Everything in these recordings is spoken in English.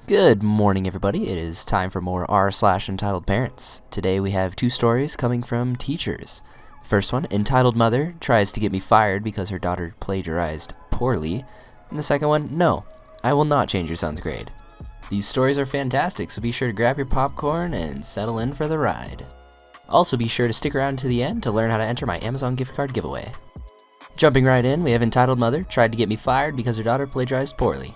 Good morning, everybody. It is time for more r/entitled parents. Today we have two stories coming from teachers. First one, entitled mother tries to get me fired because her daughter plagiarized poorly. And the second one, no, I will not change your son's grade. These stories are fantastic, so be sure to grab your popcorn and settle in for the ride. Also be sure to stick around to the end to learn how to enter my Amazon gift card giveaway. Jumping right in, we have entitled mother tried to get me fired because her daughter plagiarized poorly.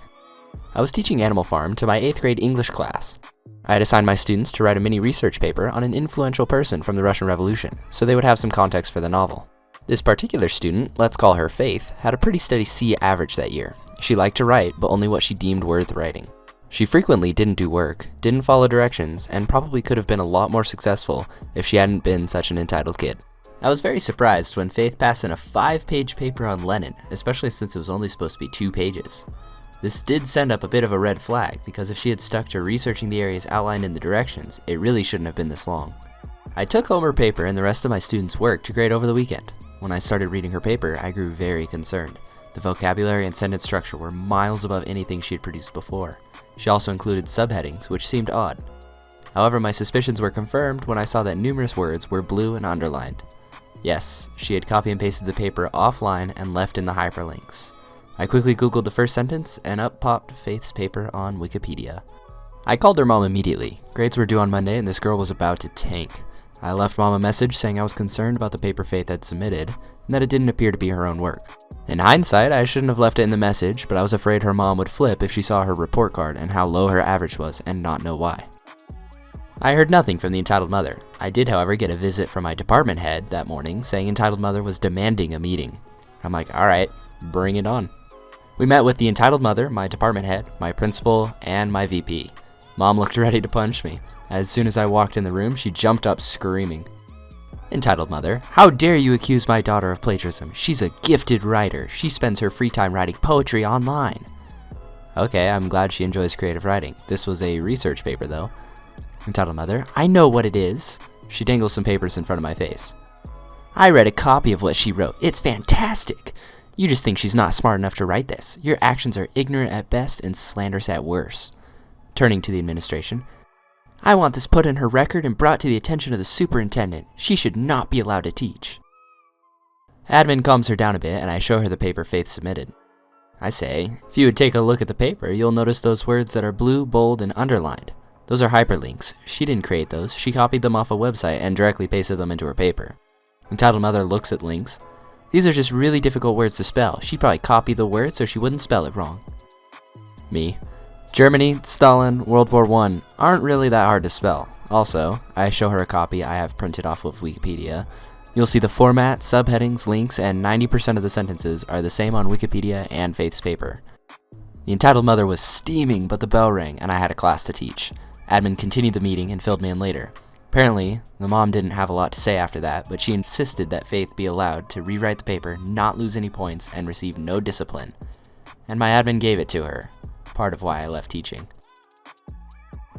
I was teaching Animal Farm to my 8th grade English class. I had assigned my students to write a mini research paper on an influential person from the Russian Revolution, so they would have some context for the novel. This particular student, let's call her Faith, had a pretty steady C average that year. She liked to write, but only what she deemed worth writing. She frequently didn't do work, didn't follow directions, and probably could have been a lot more successful if she hadn't been such an entitled kid. I was very surprised when Faith passed in a 5-page paper on Lenin, especially since it was only supposed to be 2 pages. This did send up a bit of a red flag, because if she had stuck to researching the areas outlined in the directions, it really shouldn't have been this long. I took home her paper and the rest of my students' work to grade over the weekend. When I started reading her paper, I grew very concerned. The vocabulary and sentence structure were miles above anything she had produced before. She also included subheadings, which seemed odd. However, my suspicions were confirmed when I saw that numerous words were blue and underlined. Yes, she had copy and pasted the paper offline and left in the hyperlinks. I quickly googled the first sentence, and up popped Faith's paper on Wikipedia. I called her mom immediately. Grades were due on Monday, and this girl was about to tank. I left mom a message saying I was concerned about the paper Faith had submitted, and that it didn't appear to be her own work. In hindsight, I shouldn't have left it in the message, but I was afraid her mom would flip if she saw her report card and how low her average was, and not know why. I heard nothing from the entitled mother. I did, however, get a visit from my department head that morning saying entitled mother was demanding a meeting. I'm like, alright, bring it on. We met with the entitled mother, my department head, my principal, and my VP. Mom looked ready to punch me. As soon as I walked in the room, she jumped up screaming. Entitled mother, how dare you accuse my daughter of plagiarism? She's a gifted writer. She spends her free time writing poetry online. Okay, I'm glad she enjoys creative writing. This was a research paper though. Entitled mother, I know what it is. She dangles some papers in front of my face. I read a copy of what she wrote. It's fantastic. You just think she's not smart enough to write this. Your actions are ignorant at best and slanderous at worst. Turning to the administration, I want this put in her record and brought to the attention of the superintendent. She should not be allowed to teach. Admin calms her down a bit and I show her the paper Faith submitted. I say, if you would take a look at the paper, you'll notice those words that are blue, bold, and underlined. Those are hyperlinks. She didn't create those. She copied them off a website and directly pasted them into her paper. Entitled mother looks at links. These are just really difficult words to spell. She probably copied the word so she wouldn't spell it wrong. Me. Germany, Stalin, World War I aren't really that hard to spell. Also, I show her a copy I have printed off of Wikipedia. You'll see the format, subheadings, links, and 90% of the sentences are the same on Wikipedia and Faith's paper. The entitled mother was steaming, but the bell rang and I had a class to teach. Admin continued the meeting and filled me in later. Apparently, the mom didn't have a lot to say after that, but she insisted that Faith be allowed to rewrite the paper, not lose any points, and receive no discipline. And my admin gave it to her, part of why I left teaching.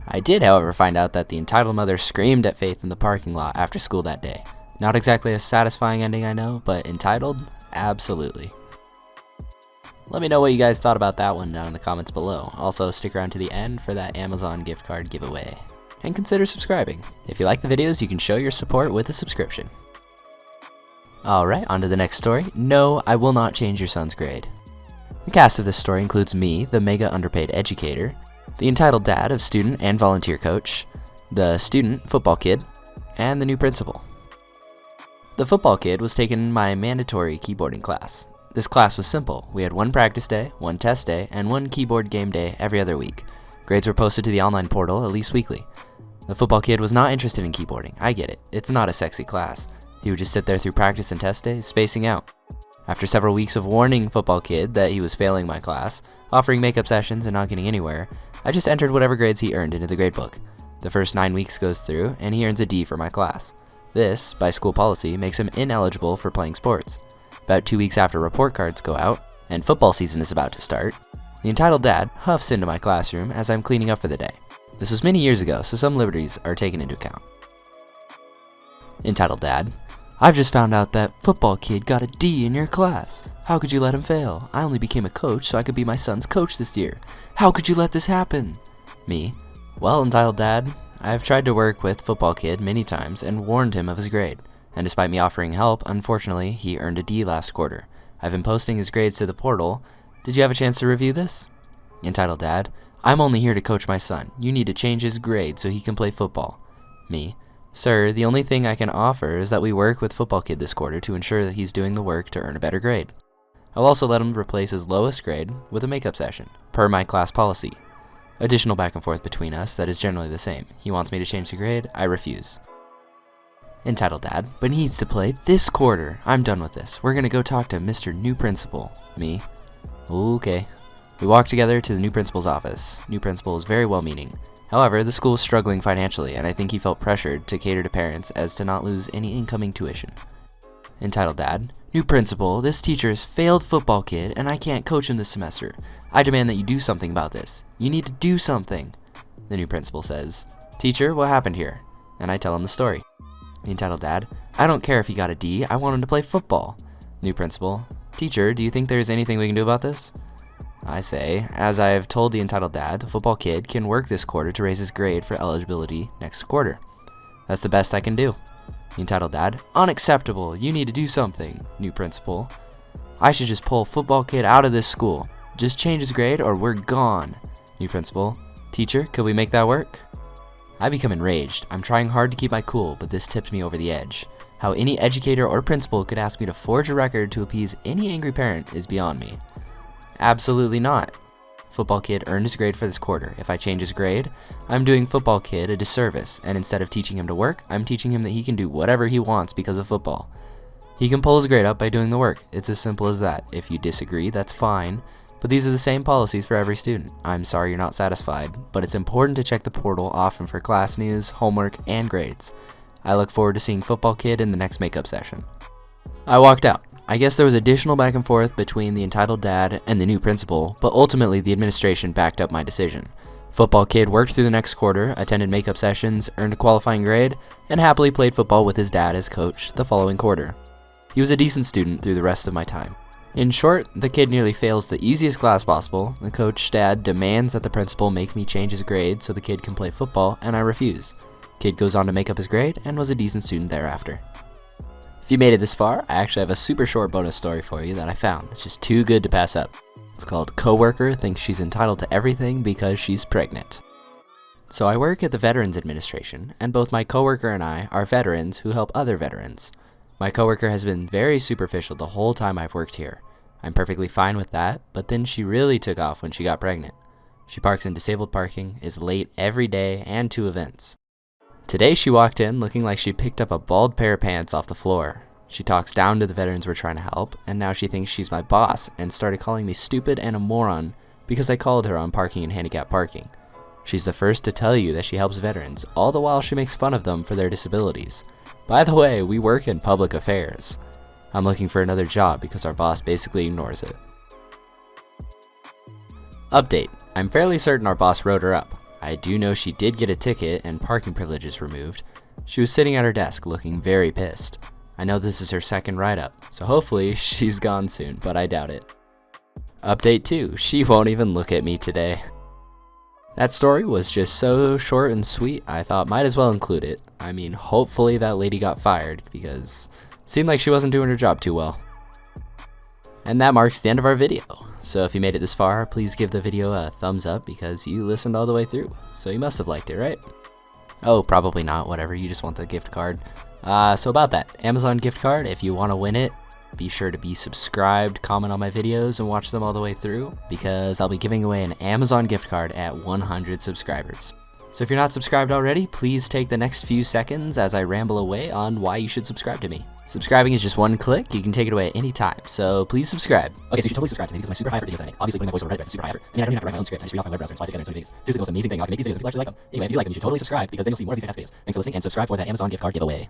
I did, however, find out that the entitled mother screamed at Faith in the parking lot after school that day. Not exactly a satisfying ending, I know, but entitled? Absolutely. Let me know what you guys thought about that one down in the comments below. Also, stick around to the end for that Amazon gift card giveaway. And consider subscribing. If you like the videos, you can show your support with a subscription. Alright, on to the next story. No, I will not change your son's grade. The cast of this story includes me, the mega underpaid educator, the entitled dad of student and volunteer coach, the student football kid, and the new principal. The football kid was taking my mandatory keyboarding class. This class was simple. We had one practice day, one test day, and one keyboard game day every other week. Grades were posted to the online portal at least weekly. The football kid was not interested in keyboarding. I get it. It's not a sexy class. He would just sit there through practice and test days, spacing out. After several weeks of warning football kid that he was failing my class, offering makeup sessions and not getting anywhere, I just entered whatever grades he earned into the gradebook. The first 9 weeks goes through, and he earns a D for my class. This, by school policy, makes him ineligible for playing sports. About 2 weeks after report cards go out, and football season is about to start, the entitled dad huffs into my classroom as I'm cleaning up for the day. This was many years ago, so some liberties are taken into account. Entitled dad, I've just found out that football kid got a D in your class. How could you let him fail? I only became a coach so I could be my son's coach this year. How could you let this happen? Me: well, entitled dad, I've tried to work with football kid many times and warned him of his grade. And despite me offering help, unfortunately, he earned a D last quarter. I've been posting his grades to the portal. Did you have a chance to review this? Entitled dad: I'm only here to coach my son. You need to change his grade so he can play football. Me: sir, the only thing I can offer is that we work with football kid this quarter to ensure that he's doing the work to earn a better grade. I'll also let him replace his lowest grade with a makeup session, per my class policy. Additional back and forth between us that is generally the same. He wants me to change the grade, I refuse. Entitled dad: but he needs to play this quarter. I'm done with this. We're gonna go talk to Mr. New Principal. Me: okay. We walk together to the new principal's office. New principal is very well-meaning. However, the school is struggling financially, and I think he felt pressured to cater to parents as to not lose any incoming tuition. Entitled dad: new principal, this teacher has failed football kid, and I can't coach him this semester. I demand that you do something about this. You need to do something. The new principal says: teacher, what happened here? And I tell him the story. The entitled dad: I don't care if he got a D, I want him to play football. New principal: teacher, do you think there's anything we can do about this? I say, as I have told the entitled dad, the football kid can work this quarter to raise his grade for eligibility next quarter. That's the best I can do. The entitled dad: unacceptable, you need to do something. New principal: I should just pull football kid out of this school. Just change his grade or we're gone. New principal: teacher, could we make that work? I become enraged. I'm trying hard to keep my cool, but this tipped me over the edge. How any educator or principal could ask me to forge a record to appease any angry parent is beyond me. Absolutely not. Football kid earned his grade for this quarter. If I change his grade, I'm doing football kid a disservice, and instead of teaching him to work, I'm teaching him that he can do whatever he wants because of football. He can pull his grade up by doing the work. It's as simple as that. If you disagree, that's fine. But these are the same policies for every student. I'm sorry you're not satisfied, but it's important to check the portal often for class news, homework, and grades. I look forward to seeing football kid in the next makeup session. I walked out. I guess there was additional back and forth between the entitled dad and the new principal, but ultimately the administration backed up my decision. Football kid worked through the next quarter, attended makeup sessions, earned a qualifying grade, and happily played football with his dad as coach the following quarter. He was a decent student through the rest of my time. In short, the kid nearly fails the easiest class possible. The coach's dad demands that the principal make me change his grade so the kid can play football, and I refuse. Kid goes on to make up his grade and was a decent student thereafter. If you made it this far, I actually have a super short bonus story for you that I found. It's just too good to pass up. It's called Coworker Thinks She's Entitled to Everything Because She's Pregnant. So I work at the Veterans Administration, and both my coworker and I are veterans who help other veterans. My coworker has been very superficial the whole time I've worked here. I'm perfectly fine with that, but then she really took off when she got pregnant. She parks in disabled parking, is late every day and to events. Today she walked in looking like she picked up a bald pair of pants off the floor. She talks down to the veterans we're trying to help, and now she thinks she's my boss and started calling me stupid and a moron because I called her on parking and handicap parking. She's the first to tell you that she helps veterans, all the while she makes fun of them for their disabilities. By the way, we work in public affairs. I'm looking for another job because our boss basically ignores it. Update: I'm fairly certain our boss wrote her up. I do know she did get a ticket and parking privileges removed. She was sitting at her desk looking very pissed. I know this is her second write-up, so hopefully she's gone soon, but I doubt it. Update 2, she won't even look at me today. That story was just so short and sweet, I thought might as well include it. I mean, hopefully that lady got fired, because it seemed like she wasn't doing her job too well. And that marks the end of our video. So if you made it this far, please give the video a thumbs up because you listened all the way through. So you must have liked it, right? Oh, probably not, whatever, you just want the gift card. So about that, Amazon gift card, if you want to win it, be sure to be subscribed, comment on my videos, and watch them all the way through, because I'll be giving away an Amazon gift card at 100 subscribers. So if you're not subscribed already, please take the next few seconds as I ramble away on why you should subscribe to me. Subscribing is just one click, you can take it away at any time, so please subscribe. Okay, so you should totally subscribe to me because my super high effort videos I make. Obviously putting my voice over Reddit is super high effort. I mean, I don't even have to write my own script, I just read off my web browser and splice together so many videos. Seriously, the most amazing thing, I can make these videos and people actually like them. Anyway, if you like them, you should totally subscribe because then you'll see more of these fantastic videos. Thanks for listening, and subscribe for that Amazon gift card giveaway.